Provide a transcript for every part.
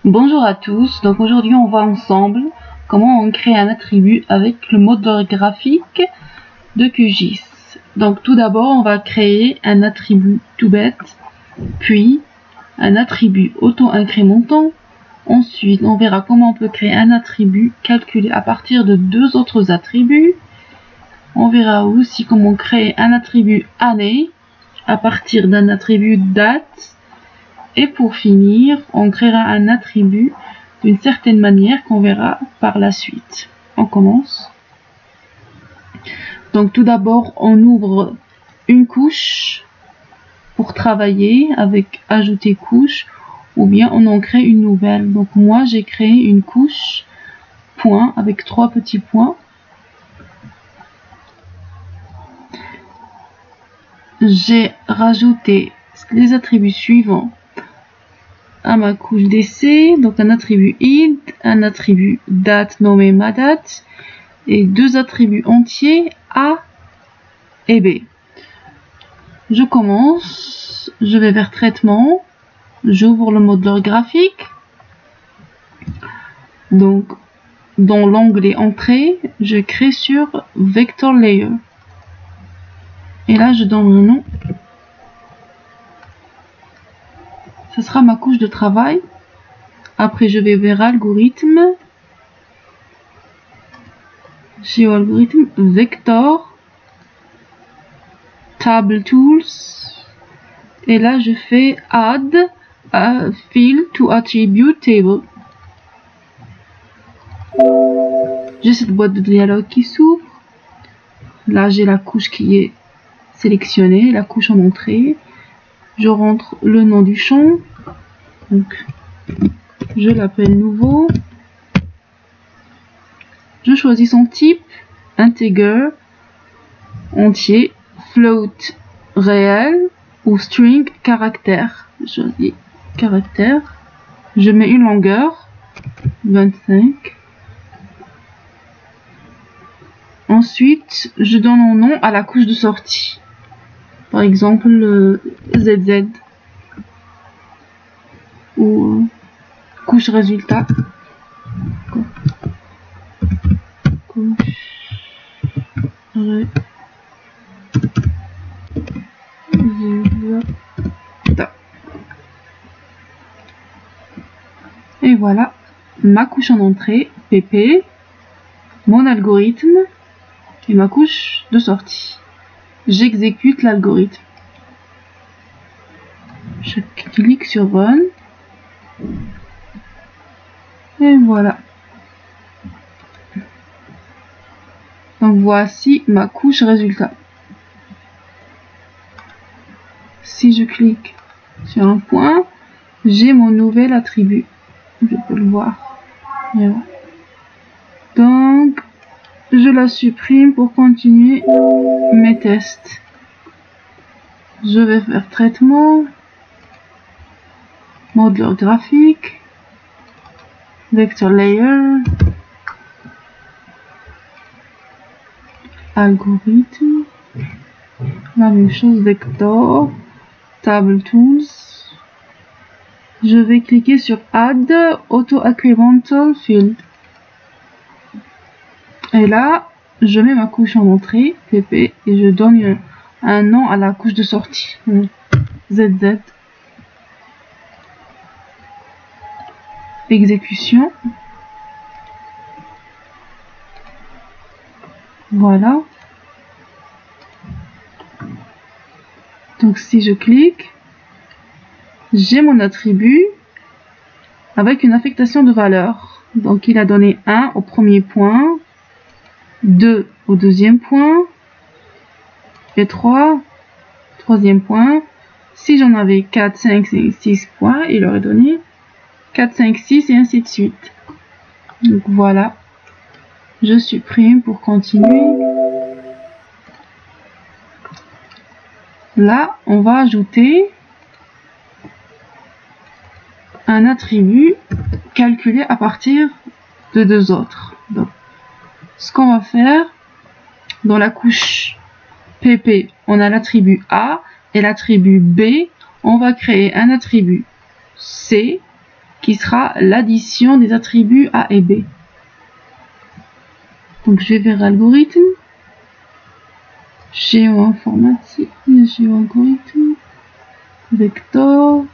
Bonjour à tous, donc aujourd'hui on voit ensemble comment on crée un attribut avec le moteur graphique de QGIS. Donc tout d'abord on va créer un attribut tout bête, puis un attribut auto-incrémentant. Ensuite on verra comment on peut créer un attribut calculé à partir de deux autres attributs. On verra aussi comment créer un attribut année à partir d'un attribut date. Et pour finir, on créera un attribut d'une certaine manière qu'on verra par la suite. On commence. Donc tout d'abord, on ouvre une couche pour travailler avec ajouter couche, ou bien on en crée une nouvelle. Donc moi, j'ai créé une couche point avec 3 petits points. J'ai rajouté les attributs suivants à ma couche d'essai, donc un attribut id, un attribut date nommé ma date, et deux attributs entiers A et B. Je commence, je vais vers traitement, j'ouvre le modeleur graphique, donc dans l'onglet entrée, je crée sur Vector Layer, et là je donne le nom. Ce sera ma couche de travail. Après, je vais vers algorithme. Géoalgorithme, vector, table tools. Et là, je fais add a field to attribute table. J'ai cette boîte de dialogue qui s'ouvre. Là, j'ai la couche qui est sélectionnée, la couche en entrée. Je rentre le nom du champ, donc je l'appelle nouveau. Je choisis son type, integer, entier, float, réel ou string, caractère. Je choisis caractère. Je mets une longueur, 25. Ensuite, je donne un nom à la couche de sortie. Par exemple, ZZ ou couche résultat. Couche résultat. Et voilà ma couche en entrée, PP, mon algorithme et ma couche de sortie. J'exécute l'algorithme. Je clique sur Run. Et voilà. Donc voici ma couche résultat. Si je clique sur un point, j'ai mon nouvel attribut. Je peux le voir. Voilà. Donc, je la supprime pour continuer mes tests. Je vais faire traitement, modeleur graphique, vector layer, algorithme, la même chose, vector, table tools. Je vais cliquer sur add auto incremental field. Et là, je mets ma couche en entrée, PP, et je donne un nom à la couche de sortie, ZZ. Exécution. Voilà. Donc si je clique, j'ai mon attribut avec une affectation de valeur. Donc il a donné 1 au premier point, 2 au deuxième point, et 3 troisième point. Si j'en avais 4, 5, 6 points, il aurait donné 4, 5, 6 et ainsi de suite. Donc voilà, je supprime pour continuer. Là, on va ajouter un attribut calculé à partir de deux autres. Donc, ce qu'on va faire, dans la couche PP, on a l'attribut A et l'attribut B. On va créer un attribut C qui sera l'addition des attributs A et B. Donc je vais vers algorithme, géoinformatique, géoalgorithme, vector,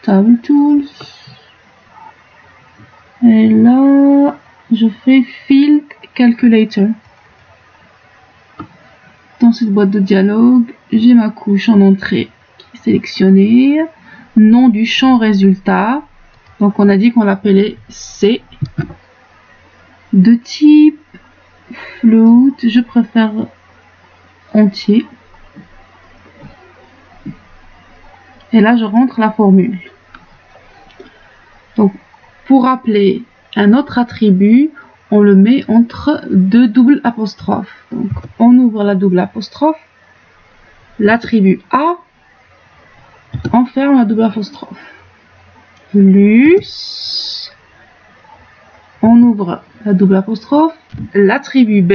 table tools, et là je fais field calculator. Dans cette boîte de dialogue, j'ai ma couche en entrée qui est sélectionnée, nom du champ résultat, donc on a dit qu'on l'appelait C, de type float, je préfère entier, et là je rentre la formule. Donc pour appeler un autre attribut, on le met entre deux doubles apostrophes. Donc on ouvre la double apostrophe, l'attribut A, on ferme la double apostrophe, plus, on ouvre la double apostrophe, l'attribut B,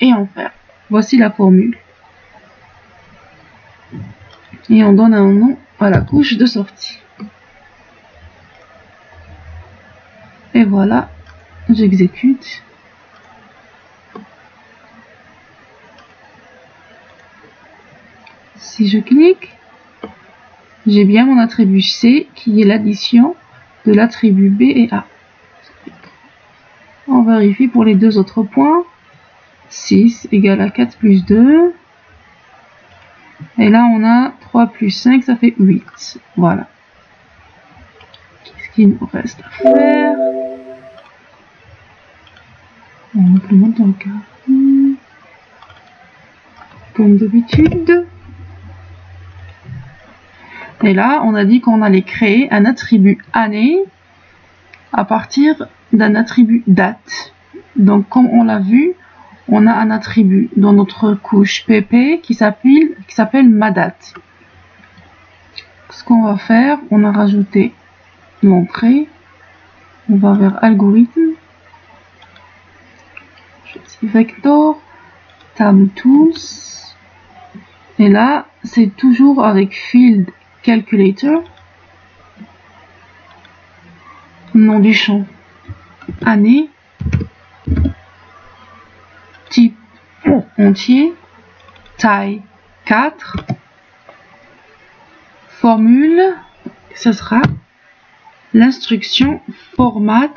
et on ferme. Voici la formule. Et on donne un nom à la couche de sortie. Et voilà, j'exécute. Si je clique, j'ai bien mon attribut C qui est l'addition de l'attribut B et A. On vérifie pour les deux autres points. 6 égale à 4 plus 2. Et là, on a 3 plus 5, ça fait 8. Voilà. Qu'est-ce qu'il nous reste à faire? On implémente dans le cas. Comme d'habitude. Et là, on a dit qu'on allait créer un attribut année à partir d'un attribut date. Donc, comme on l'a vu, on a un attribut dans notre couche PP qui s'appelle madate. Ce qu'on va faire, on a rajouté l'entrée. On va vers algorithme. Vector, table tools. Et là, c'est toujours avec field calculator. Nom du champ année, type entier, taille 4, formule, ce sera l'instruction format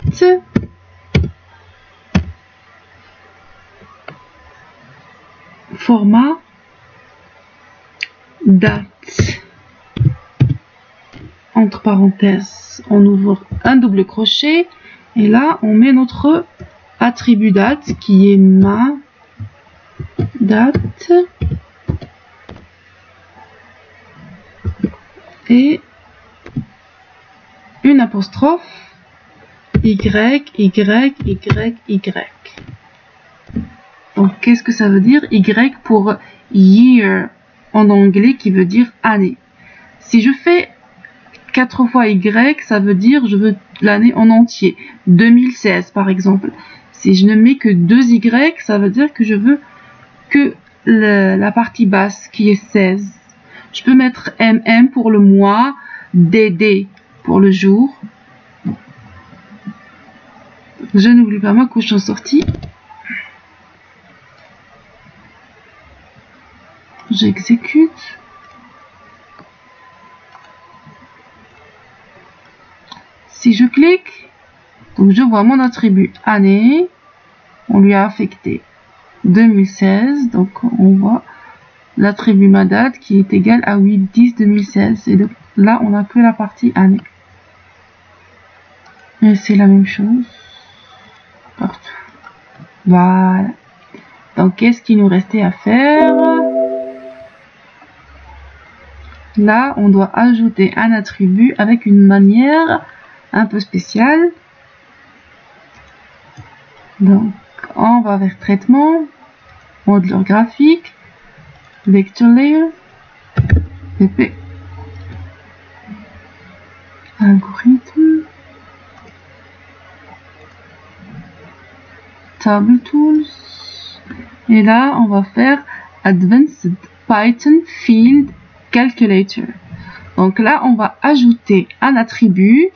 date. Entre parenthèses, on ouvre un double crochet et là on met notre attribut date qui est ma date et une apostrophe y. Donc qu'est-ce que ça veut dire? Y pour year en anglais qui veut dire année. Si je fais 4 fois Y, ça veut dire je veux l'année en entier. 2016 par exemple. Si je ne mets que 2 Y, ça veut dire que je veux que la partie basse qui est 16. Je peux mettre MM pour le mois, DD pour le jour. Je n'oublie pas ma couche en sortie. J'exécute. Si je clique, donc je vois mon attribut année, on lui a affecté 2016, donc on voit l'attribut ma date qui est égal à 8-10-2016, et donc là on n'a que la partie année. Et c'est la même chose partout. Voilà. Donc qu'est-ce qu'il nous restait à faire? Là on doit ajouter un attribut avec une manière un peu spécial. Donc on va vers traitement, modeleur graphique, vector layer, PP, algorithme, table tools, et là on va faire advanced Python field calculator. Donc là on va ajouter un attribut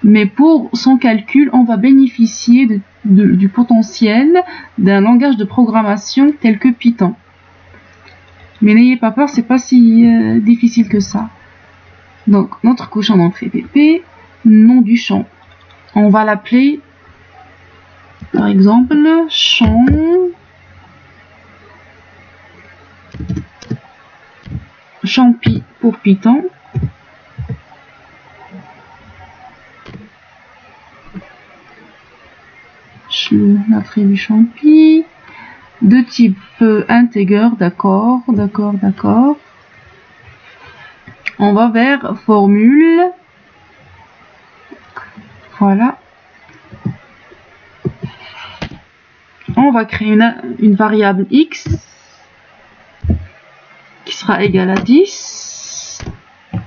Mais pour son calcul, on va bénéficier du potentiel d'un langage de programmation tel que Python. Mais n'ayez pas peur, c'est pas si difficile que ça. Donc, notre couche en entrée PP, nom du champ. On va l'appeler, par exemple, champ champi pour Python. L'attribut champi de type integer, d'accord. On va vers formule, voilà. On va créer une variable x qui sera égale à 10.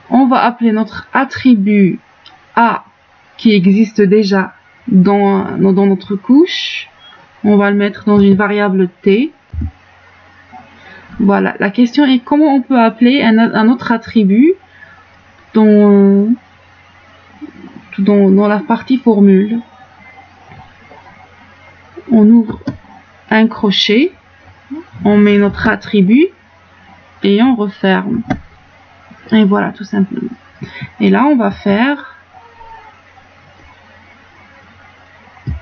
On va appeler notre attribut a qui existe déjà dans notre couche. On va le mettre dans une variable t. Voilà, la question est comment on peut appeler un autre attribut dans la partie formule. On ouvre un crochet, on met notre attribut et on referme. Et voilà, tout simplement. Et là, on va faire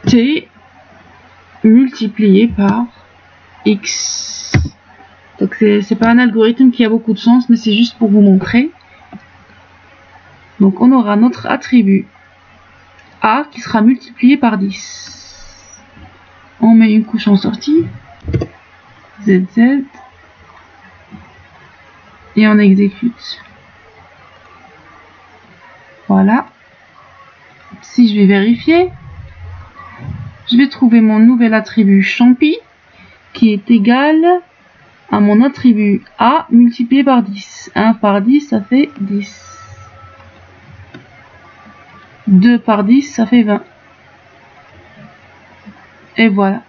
t multiplié par x. Donc c'est pas un algorithme qui a beaucoup de sens, mais c'est juste pour vous montrer. Donc on aura notre attribut a qui sera multiplié par 10. On met une couche en sortie, ZZ, et on exécute. Voilà. Si je vais vérifier, je vais trouver mon nouvel attribut champi qui est égal à mon attribut a multiplié par 10. 1 par 10, ça fait 10. 2 par 10, ça fait 20. Et voilà.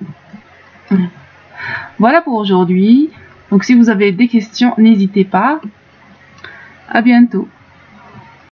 Voilà pour aujourd'hui. Donc si vous avez des questions, n'hésitez pas. À bientôt.